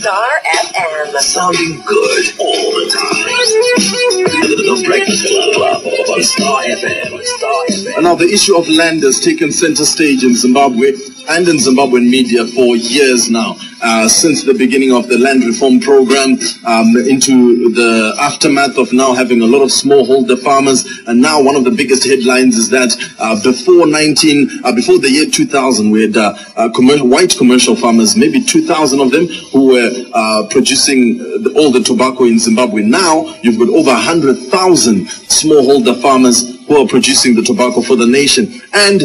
Star FM. Sounding good all the time. The Breakfast Club on Star FM. Now, the issue of land has taken center stage in Zimbabwe and in Zimbabwean media for years now. Since the beginning of the land reform program, into the aftermath of now having a lot of smallholder farmers. And now one of the biggest headlines is that before the year 2000, we had white commercial farmers, maybe 2,000 of them, who were producing all the tobacco in Zimbabwe. Now you've got over 100,000 smallholder farmers who are producing the tobacco for the nation. And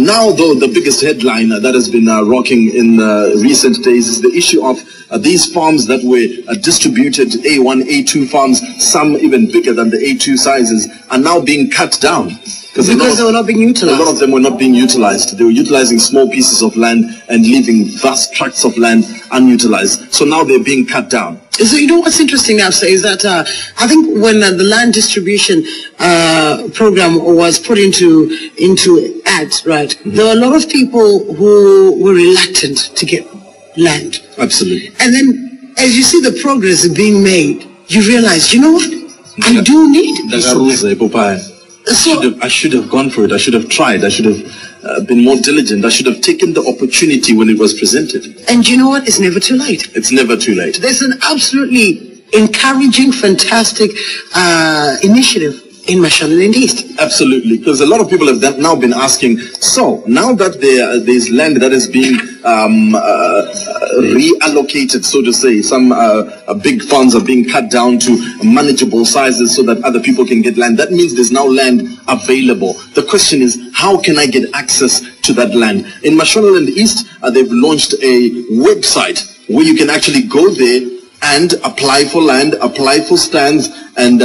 now, though, the biggest headline that has been rocking in recent days is the issue of these farms that were distributed, A1, A2 farms, some even bigger than the A2 sizes, are now being cut down. Because they were not being utilized. A lot of them were not being utilized. They were utilizing small pieces of land and leaving vast tracts of land unutilized. So now they're being cut down. So you know what's interesting, Afsa, is that I think when the land distribution program was put into ads, right, there were a lot of people who were reluctant to get land. Absolutely. And then as you see the progress being made, you realize, you know what? I do need this. I should have gone for it. I should have tried. I should have been more diligent. I should have taken the opportunity when it was presented. And you know what? It's never too late. It's never too late. There's an absolutely encouraging, fantastic initiative in Mashonaland East. Absolutely, because a lot of people have now been asking, so now that there's land that is being reallocated, so to say, some big funds are being cut down to manageable sizes so that other people can get land. That means there's now land available. The question is, how can I get access to that land? In Mashonaland East, they've launched a website where you can actually go there and apply for land, apply for stands, and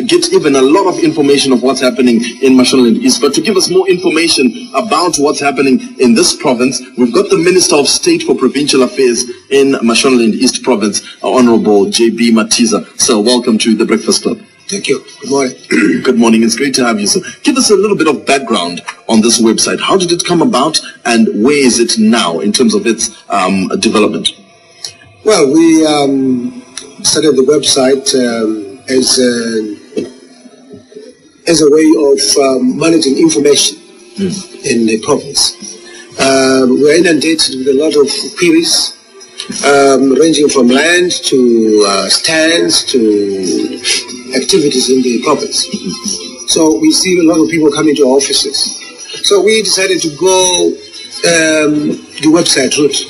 get even a lot of information of what's happening in Mashonaland East. But to give us more information about what's happening in this province, we've got the Minister of State for Provincial Affairs in Mashonaland East Province, Honorable J.B. Matiza. So welcome to the Breakfast Club. Thank you. Good morning. Good morning. It's great to have you. So give us a little bit of background on this website. How did it come about and where is it now in terms of its development? Well, we started the website as a way of managing information in the province. We're inundated with a lot of queries, ranging from land to stands to activities in the province. So we see a lot of people coming to our offices. So we decided to go the website route,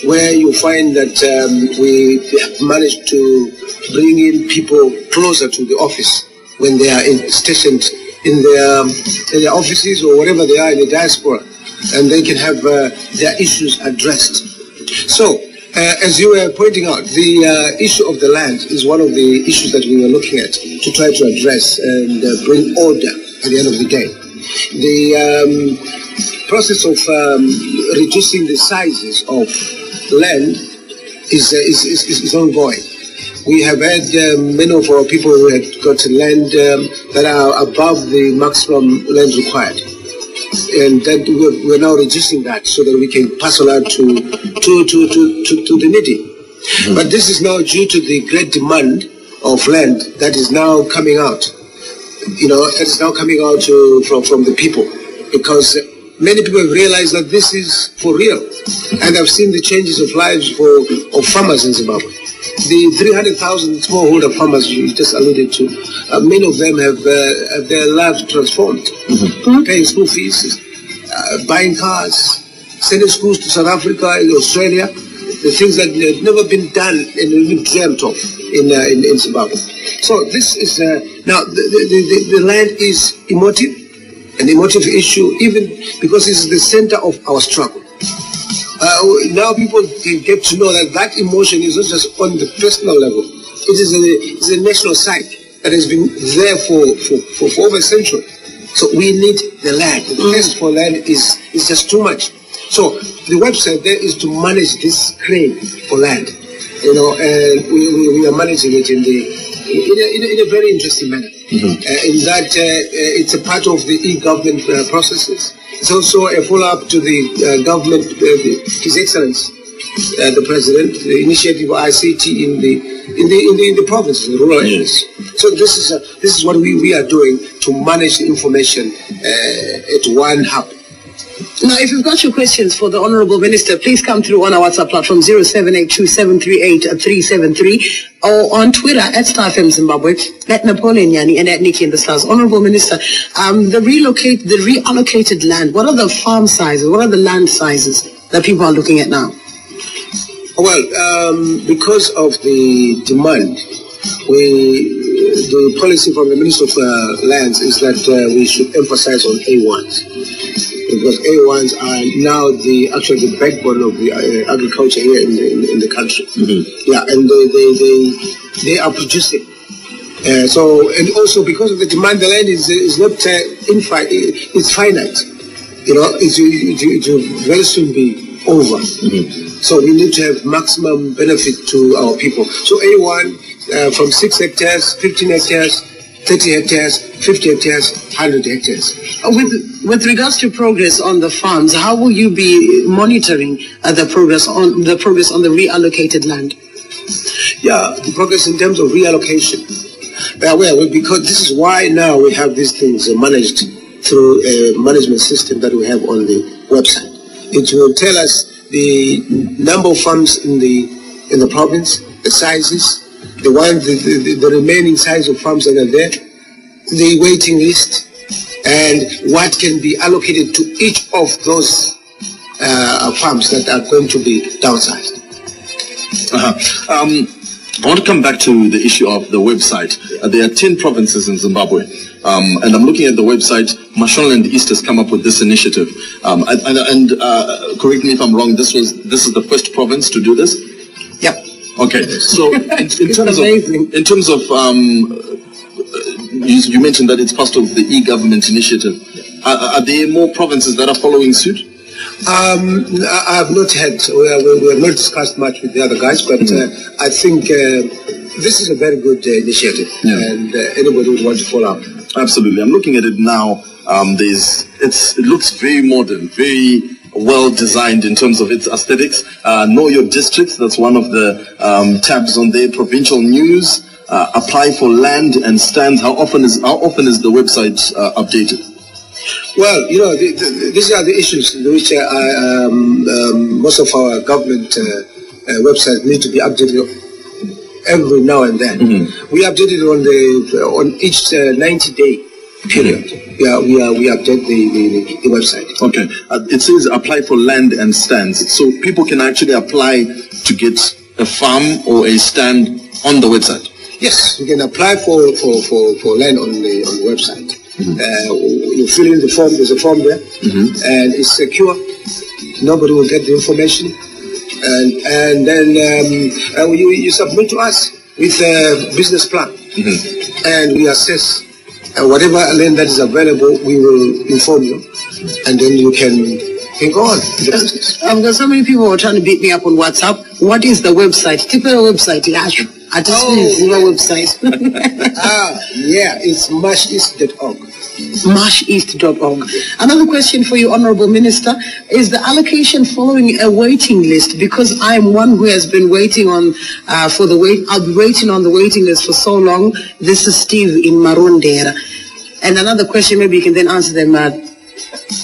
where you find that we have managed to bring in people closer to the office when they are stationed in their offices or wherever they are in the diaspora, and they can have their issues addressed. So, as you were pointing out, the issue of the land is one of the issues that we were looking at to try to address and bring order at the end of the day. The process of reducing the sizes of land is ongoing. We have had many of our people who have got land that are above the maximum land required, and that we're now reducing that so that we can pass on out to the needy. But this is now due to the great demand of land that is now coming out. You know, that is now coming out from the people, because many people have realized that this is for real, and I've seen the changes of lives of farmers in Zimbabwe. The 300,000 smallholder farmers you just alluded to, many of them have their lives transformed, paying school fees, buying cars, sending schools to South Africa and Australia, the things that have never been done and even dreamt of in Zimbabwe. So this is now the land is emotive. An emotive issue, even because it's the center of our struggle. Now people can get to know that emotion is not just on the personal level. It is a national psyche that has been there for over a century. So we need the land. The quest for land is just too much. So the website there is to manage this claim for land. You know, and we are managing it in a very interesting manner. In that it's a part of the e-government processes. It's also a follow-up to the government, His Excellency, the president, the initiative of ICT in the provinces, in the rural areas. So this is what we are doing to manage the information at one hub. Now, if you've got your questions for the Honourable Minister, please come through on our WhatsApp platform 0782738373 or on Twitter at StarFM Zimbabwe, at Napoleon Yani and at Nikki in the Stars. Honourable Minister, the reallocated land, what are the farm sizes, what are the land sizes that people are looking at now? Well, because of the demand, the policy from the Minister of Lands is that we should emphasize on A1s. Because A1s are now the backbone of the agriculture here in the country. Yeah, and they are producing. So, and also because of the demand, the land is not infinite; it's finite. You know, it will very soon be over. So we need to have maximum benefit to our people. So A1 from 6 hectares, 15 hectares. 30 hectares, 50 hectares, 100 hectares. With regards to progress on the farms, how will you be monitoring the progress on the reallocated land? Yeah, the progress in terms of reallocation. Well, because this is why now we have these things managed through a management system that we have on the website. It will tell us the number of farms in the province, the sizes, the remaining size of farms that are there, the waiting list, and what can be allocated to each of those farms that are going to be downsized. I want to come back to the issue of the website. There are 10 provinces in Zimbabwe, and I'm looking at the website. Mashonaland East has come up with this initiative, and correct me if I'm wrong. This is the first province to do this. Yep. Okay, so in terms of you mentioned that it's part of the e-government initiative. Are there more provinces that are following suit? I have not had. We have not discussed much with the other guys, but I think this is a very good initiative, and anybody would want to follow up. Absolutely, I'm looking at it now. It looks very modern, very well designed in terms of its aesthetics. Know your districts, that's one of the tabs on there. Provincial news, apply for land and stands. How often is the website updated? Well, you know, these are the issues which most of our government websites need to be updated every now and then. We update it on each 90-day period. Yeah, we update the website. Okay. It says apply for land and stands. So people can actually apply to get a farm or a stand on the website? Yes, you can apply for land on the website. You fill in the form, there's a form there, and it's secure. Nobody will get the information. And then you submit to us with a business plan. And we assess whatever land that is available, we will inform you, and then you can go on with the business. I've got so many people who are trying to beat me up on WhatsApp. What is the website? Typical website, website. Yeah, it's masheast.org. Masheast.org. Another question for you, Honourable Minister. Is the allocation following a waiting list? Because I'm one who has been waiting on I'll be waiting on the waiting list for so long. This is Steve in Marondera. And another question, maybe you can then answer them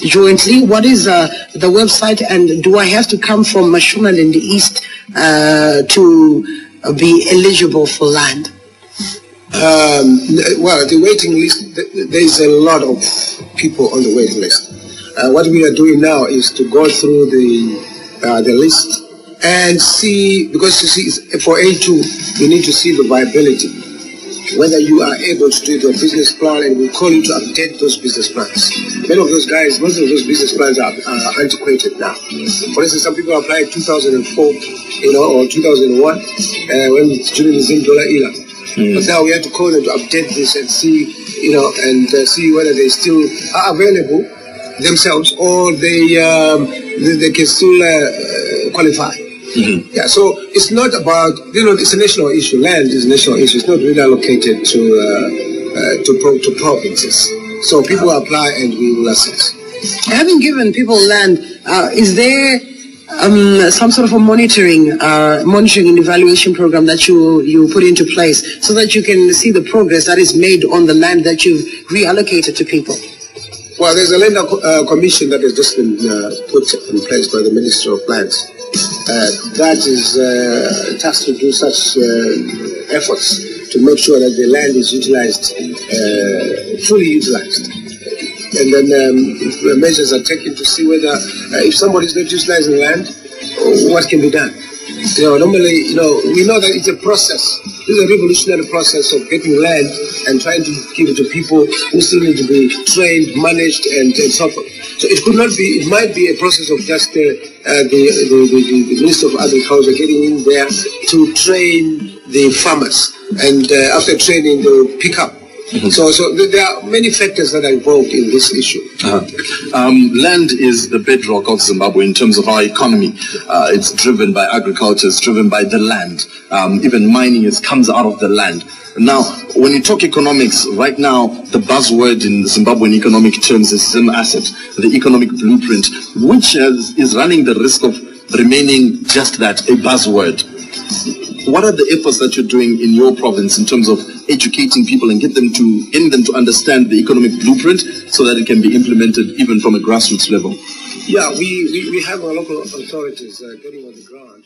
jointly. What is the website, and do I have to come from Mashonaland East to be eligible for land? Well, the waiting list, there's a lot of people on the waiting list. What we are doing now is to go through the list and see, because you see, for A2, you need to see the viability, whether you are able to do your business plan, and we'll call you to update those business plans. Most of those business plans are antiquated now. For instance, some people applied 2004, or 2001, when during the Zimdola era. But now we have to call them to update this and see, see whether they still are available themselves, or they can still qualify. Yeah, so it's not about, it's a national issue. Land is a national issue. It's not really allocated to provinces. So people apply and we will assess. Having given people land, is there some sort of a monitoring and evaluation program that you put into place so that you can see the progress that is made on the land that you've reallocated to people? Well, there's a land commission that has just been put in place by the Minister of Lands. That is tasked to do such efforts to make sure that the land is utilized, fully utilized. And then measures are taken to see whether if somebody is not utilizing land, what can be done. Normally, we know that it's a process. This is a revolutionary process of getting land and trying to give it to people who still need to be trained, managed, and so forth. So it could not be. It might be a process of just the Minister of Agriculture getting in there to train the farmers, and after training, they will pick up. So there are many factors that are involved in this issue. Land is the bedrock of Zimbabwe in terms of our economy. It's driven by agriculture, it's driven by the land. Even mining comes out of the land. Now, when you talk economics, right now, the buzzword in Zimbabwean economic terms is Zim Asset, the economic blueprint, which is running the risk of remaining just that, a buzzword. What are the efforts that you're doing in your province in terms of educating people and getting them to understand the economic blueprint so that it can be implemented even from a grassroots level? Yeah, we have our local authorities getting on the ground.